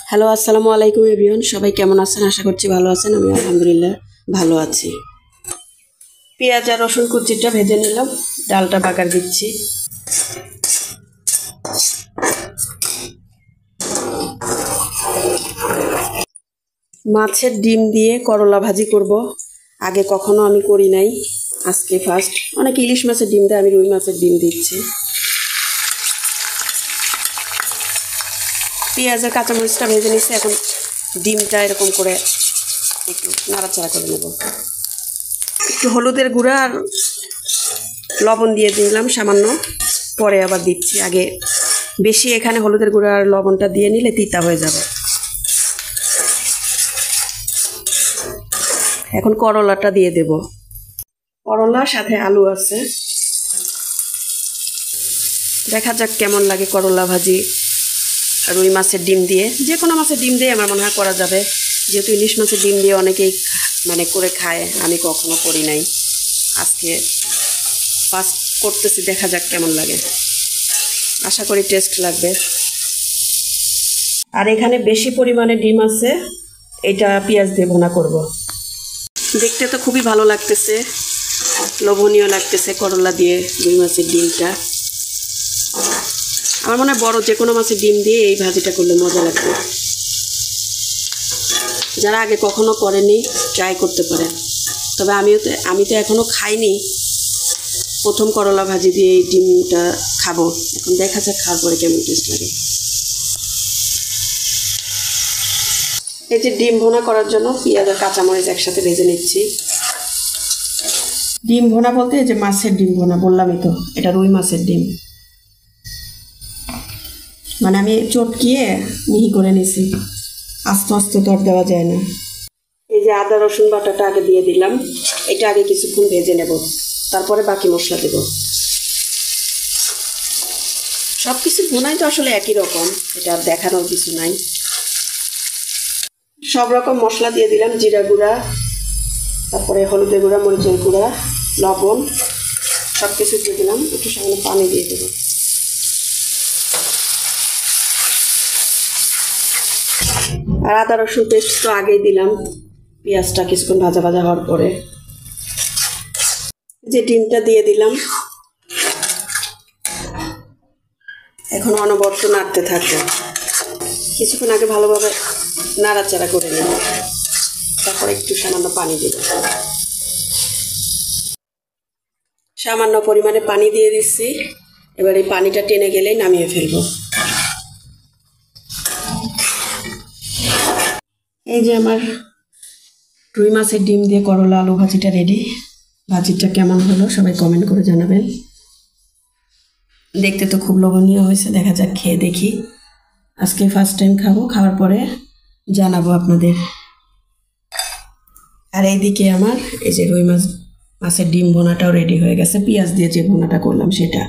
Hello আসসালামু আলাইকুম everyone, সবাই কেমন আছেন? আশা করছি ভালো আছেন। আমি আলহামদুলিল্লাহ ভালো আছি। পেঁয়াজ আর রসুন কুচিটা ভেজে নিলাম, ডালটা বাগার দিচ্ছি। মাছের ডিম দিয়ে করলা ভাজি করব। আগে কখনো আমি করি নাই, আজকে ফার্স্ট। অনেক ইলিশ মাছের ডিম দেয়, আমি রুই মাছের ডিম দিচ্ছি। পেঁয়াজ আর কাঁচামরিচটা ভেজে নিচ্ছি, এখন ডিমটা এরকম করে একটু নাড়াচাড়া করে নেব। একটু হলুদের গুঁড়া আর লবণ দিয়ে দিলাম সামান্য, পরে আবার দিচ্ছি। আগে বেশি এখানে হলুদের গুঁড়া আর লবণটা দিয়ে নিলে তিতা হয়ে যাবে। এখন করলাটা দিয়ে দেব। করলার সাথে আলু আছে, দেখা যাক কেমন লাগে করলা ভাজি রুই মাছের ডিম দিয়ে। যে কোনো মাছের ডিম দিয়ে আমার মনে হয় করা যাবে, যেহেতু ইলিশ মাছের ডিম দিয়ে অনেকেই করে খায়, আমি কখনো করি নাই, আজকে ফার্স্ট করতেছি। দেখা যাক কেমন লাগে, আশা করি টেস্ট লাগবে। আর এখানে বেশি পরিমাণে ডিম আছে, এটা পেঁয়াজ দিয়ে ভুনা করব। দেখতে তো খুবই ভালো লাগতেছে, লোভনীয় লাগতেছে করলা দিয়ে রুই মাছের ডিমটা। আমার মনে হয় বড় যে কোনো মাছের ডিম দিয়ে এই ভাজিটা করলে মজা লাগবে। যারা আগে কখনো করেনি ট্রাই করতে পারেন। তবে আমি তো এখনো খাইনি, প্রথম করলা ভাজি দিয়ে এই ডিমটা খাবো। এখন দেখা যাক খাওয়ার পরে কেমন টেস্ট লাগে। এই যে ডিম ভুনা করার জন্য পেঁয়াজ আর কাঁচামরিচ একসাথে ভেজে নিচ্ছি। ডিম ভুনা বলতে এই যে মাছের ডিম ভুনা বললামই তো, এটা রুই মাছের ডিম। মানে আমি চটকিয়ে মিহি করে নিছি, আস্তে আস্তে তো আর দেওয়া যায় না। এই যে আদা রসুন বাটাটা আগে দিয়ে দিলাম, এটা আগে কিছুক্ষণ ভেজে নেব, তারপরে বাকি মশলা দেব। সব কিছু ভুনাই তো আসলে একই রকম, এটা আর দেখানোর কিছু নাই। সব রকম মশলা দিয়ে দিলাম, জিরা গুঁড়া, তারপরে হলুদের গুঁড়া, মরিচের গুঁড়া, লবণ, সব কিছু দিয়ে দিলাম। একটু সামান্য পানি দিয়ে দেব। আর আদা রসুন পেস্ট তো আগেই দিলাম, পেঁয়াজটা কিছুক্ষণ ভাজা ভাজা হওয়ার পরে। যে ডিমটা দিয়ে দিলাম, এখন অনবরত নাড়তে থাকবো। কিছুক্ষণ আগে ভালোভাবে নাড়াচাড়া করে নেব, তারপরে একটু সামান্য পানি দেব। সামান্য পরিমাণে পানি দিয়ে দিচ্ছি। এবার এই পানিটা টেনে গেলেই নামিয়ে ফেলবো। এই যে আমার রুই মাছের ডিম দিয়ে করলা আলু ভাজিটা রেডি। ভাজিটা কেমন হলো সবাই কমেন্ট করে জানাবেন। দেখতে তো খুব লোভনীয় হয়েছে, দেখা যাক খেয়ে দেখি। আজকে ফার্স্ট টাইম খাবো, খাওয়ার পরে জানাবো আপনাদের। আর এইদিকে আমার এই যে রুই মাছের ডিম ভুনাটাও রেডি হয়ে গেছে, পেঁয়াজ দিয়ে যে ভুনাটা করলাম সেটা।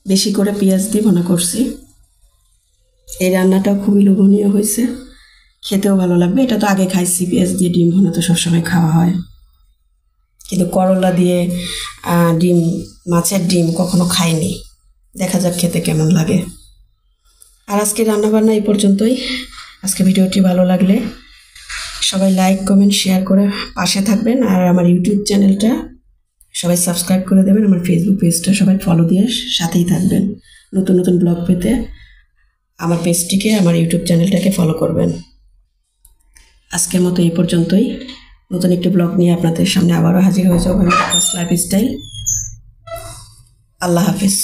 বেশি করে পেঁয়াজ দিয়ে ভুনা করছি। এই রান্নাটাও খুবই লোভনীয় হয়েছে, খেতেও ভালো লাগবে। এটা তো আগে খাইছি, পেঁয়াজ দিয়ে ডিম ভুনা তো সবসময় খাওয়া হয়, কিন্তু করলা দিয়ে মাছের ডিম কখনো খাইনি। দেখা যাক খেতে কেমন লাগে। আর আজকে রান্নাবান্না এই পর্যন্তই। আজকে ভিডিওটি ভালো লাগলে সবাই লাইক কমেন্ট শেয়ার করে পাশে থাকবেন। আর আমার ইউটিউব চ্যানেলটা সবাই সাবস্ক্রাইব করে দেবেন, আমার ফেসবুক পেজটা সবাই ফলো দিয়ে সাথেই থাকবেন। নতুন নতুন ব্লগ পেতে আমার পেজটিকে, আমার ইউটিউব চ্যানেলটাকে ফলো করবেন। আজকের মতো এই পর্যন্তই। নতুন একটি ব্লগ নিয়ে আপনাদের সামনে আবারও হাজির হয়ে যাবো। লাইফস্টাইল। আল্লাহ হাফিজ।